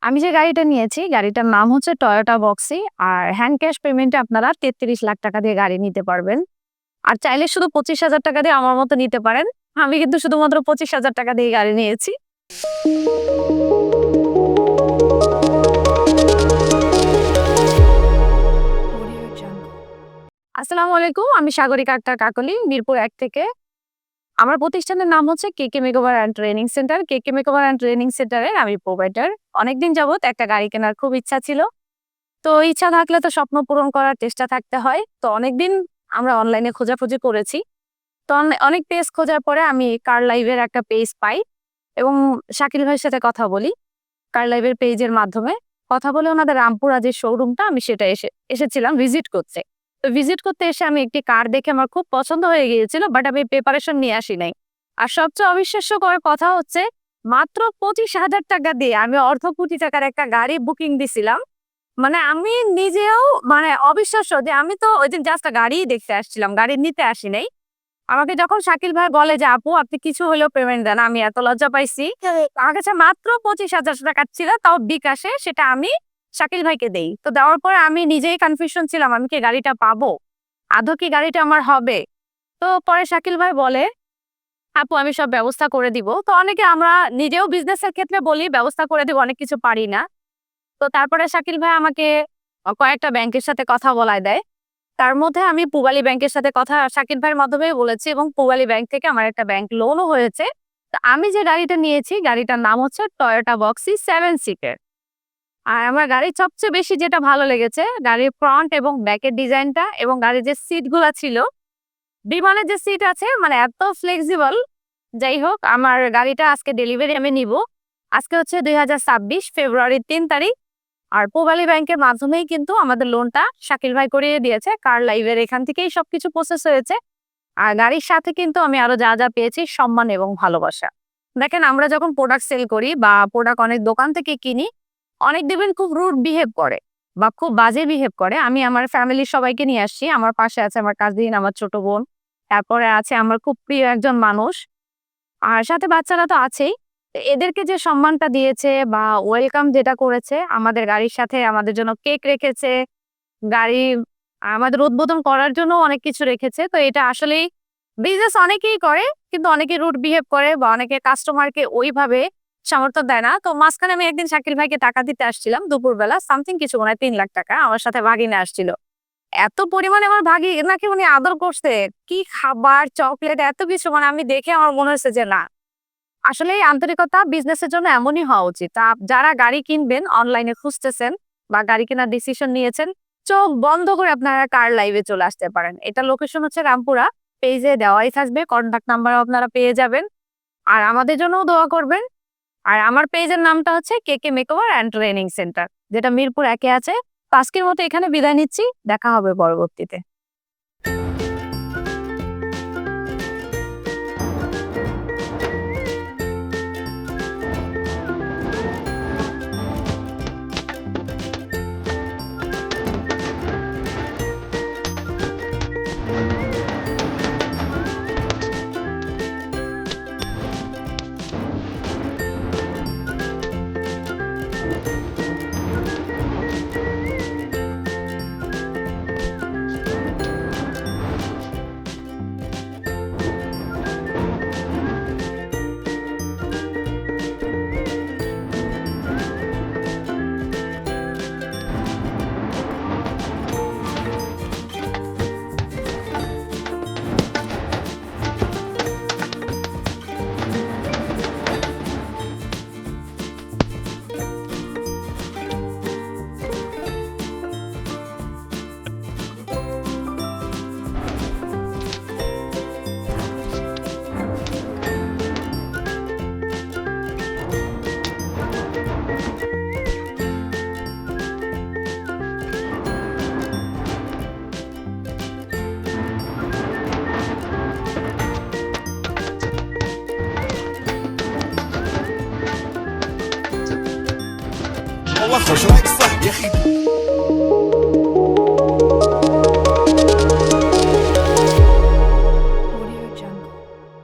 আমি যে গাড়িটা নিয়েছি, গাড়িটার নাম হচ্ছে টয়োটা বক্সি। আর হ্যান্ড ক্যাশ পেমেন্টে আপনারা ৩৩ লাখ টাকা দিয়ে গাড়ি নিতে পারবেন। আর চাইলে শুধু ২৫,০০০ টাকা দিয়ে আমার মতো নিতে পারেন। আমি কিন্তু শুধুমাত্র ২৫,০০০ টাকা দিয়ে গাড়ি নিয়েছি। আসসালামু আলাইকুম। আমি সাগরিকা আক্তার কাকলি, মিরপুর ১ থেকে। আমার প্রতিষ্ঠানের নাম হচ্ছে কেকে মেকওভার অ্যান্ড ট্রেনিং সেন্টার। কেকে মেকওভার অ্যান্ড ট্রেনিং সেন্টারের আমি প্রোভাইডার। অনেকদিন যাবত একটা গাড়ি কেনার খুব ইচ্ছা ছিল। তো ইচ্ছা থাকলে তো স্বপ্ন পূরণ করার চেষ্টা থাকতে হয়। তো অনেকদিন আমরা অনলাইনে খোঁজাখুঁজি করেছি। তো অনেক পেজ খোঁজার পরে আমি কার লাইভের একটা পেজ পাই এবং শাকিল ভাইয়ের সাথে কথা বলি কার লাইভের পেজের মাধ্যমে। কথা বলে ওনাদের রামপুরা যে শোরুমটা আমি সেটা এসেছিলাম ভিজিট করতে। তো ভিজিট করতে এসে আমি একটি কার দেখে আমার খুব পছন্দ হয়ে গিয়েছিল, বাট আমি প্রিপারেশন নিয়ে আসি নাই। আর সবচেয়ে অবিশ্বাস্যকর কথা হচ্ছে মাত্র ২৫,০০০ টাকা দিয়ে আমি অর্ধ কোটি টাকার একটা গাড়ি বুকিং দিছিলাম। মানে আমি নিজেও অবিশ্বাস্য যে আমি তো ওইদিন জাস্ট গাড়িই দেখতে আসছিলাম, গাড়ি নিতে আসি নাই। আমাকে যখন শাকিল ভাই বলে যে, "আপু আপনি কিছু হইলেও পেমেন্ট দেন।" আমি এত লজ্জা পাইছি। আমার কাছে মাত্র ২৫,০০০ টাকা ছিল, তাও বিকাশে। সেটা আমি শাকিল ভাইকে দেই। তো দেওয়ার পরে আমি নিজেই কনফিউশন ছিলাম, আমি কি গাড়িটা পাবো? আদৌ কি গাড়িটা আমার হবে? তো পরে শাকিল ভাই বলে, "আপু আমি সব ব্যবস্থা করে দিব।" তো অনেকে আমরা নিজেও বিজনেসের ক্ষেত্রে বলি ব্যবস্থা করে দিব, অনেক কিছু পারি না। তো তারপরে শাকিল ভাই আমাকে কয়েকটা ব্যাংকের সাথে কথা বলায় দেয়। তার মধ্যে আমি পূবালী ব্যাংকের সাথে কথা শাকিল ভাইয়ের মাধ্যমেই বলেছি এবং পূবালী ব্যাংক থেকে আমার একটা ব্যাংক লোনও হয়েছে। তো আমি যে গাড়িটা নিয়েছি, গাড়িটার নাম হচ্ছে টয়োটা বক্সি 7 সিটের। আর আমার গাড়ির সবচেয়ে বেশি যেটা ভালো লেগেছে, গাড়ির ফ্রন্ট এবং ব্যাকের ডিজাইনটা এবং গাড়ির যে সিটগুলা ছিল, বিমানের যে সিট আছে এত ফ্লেক্সিবল। যাই হোক, আমার গাড়িটা আজকে ডেলিভারি আমি নিব। আজকে হচ্ছে ২০২৬ ফেব্রুয়ারির ৩ তারিখ। আর পূবালী ব্যাংকের মাধ্যমেই কিন্তু আমাদের লোনটা শাকিল ভাই করিয়ে দিয়েছে। কার লাইভের এখান থেকেই সবকিছু প্রসেস হয়েছে। আর গাড়ির সাথে কিন্তু আমি আরো যা পেয়েছি সম্মান এবং ভালোবাসা। দেখেন, আমরা যখন প্রোডাক্ট সেল করি বা প্রোডাক্ট অনেক দোকান থেকে কিনি, অনেক দেখবেন খুব রুড বিহেভ করে বা খুব বাজে বিহেভ করে। আমি আমার ফ্যামিলির সবাইকে নিয়ে আসছি। আমার পাশে আছে আমার কাজিন, আমার ছোট বোন। তারপরে আছে আমার খুব প্রিয় একজন মানুষ। আর সাথে বাচ্চারা তো আছেই। তো এদেরকে যে সম্মানটা দিয়েছে বা ওয়েলকাম যেটা করেছে, আমাদের গাড়ির সাথে আমাদের জন্য কেক রেখেছে, গাড়ি আমাদের উদ্বোধন করার জন্য অনেক কিছু রেখেছে। তো এটা আসলেই বিজনেস অনেকেই করে, কিন্তু অনেকে রুড বিহেভ করে বা অনেকে কাস্টমারকে ওইভাবে সামর্থ্য দেয় না। তো মাঝখানে আমি একদিন শাকিল ভাইকে টাকা দিতে আসছিলাম দুপুরবেলা, সামথিং কিছু ৩ লাখ টাকা আমার সাথে ভাগিনা আসছিল। এত পরিমাণে আমার ভাগিনাকে উনি আদর করছে, কি খাবার, চকলেট, এত কিছু আমি দেখে আমার মনে হচ্ছে যে না, আসলে এই আন্তরিকতা বিজনেসের জন্য এমনই হওয়া উচিত। যারা গাড়ি কিনবেন, অনলাইনে খুঁজতেছেন বা গাড়ি কেনার ডিসিশন নিয়েছেন, চোখ বন্ধ করে আপনারা কার লাইভে চলে আসতে পারেন। এটা লোকেশন হচ্ছে রামপুরা। পেজে দেওয়াই থাকবে, কন্টাক্ট নাম্বারও আপনারা পেয়ে যাবেন। আর আমাদের জন্যও দোয়া করবেন। আর আমার পেজের নামটা হচ্ছে কেকে মেকওভার অ্যান্ড ট্রেনিং সেন্টার, যেটা মিরপুর ১ এ আছে। তো আজকের মতো এখানে বিদায় নিচ্ছি। দেখা হবে পরবর্তীতে। والله خوش رايك صح يا اخي.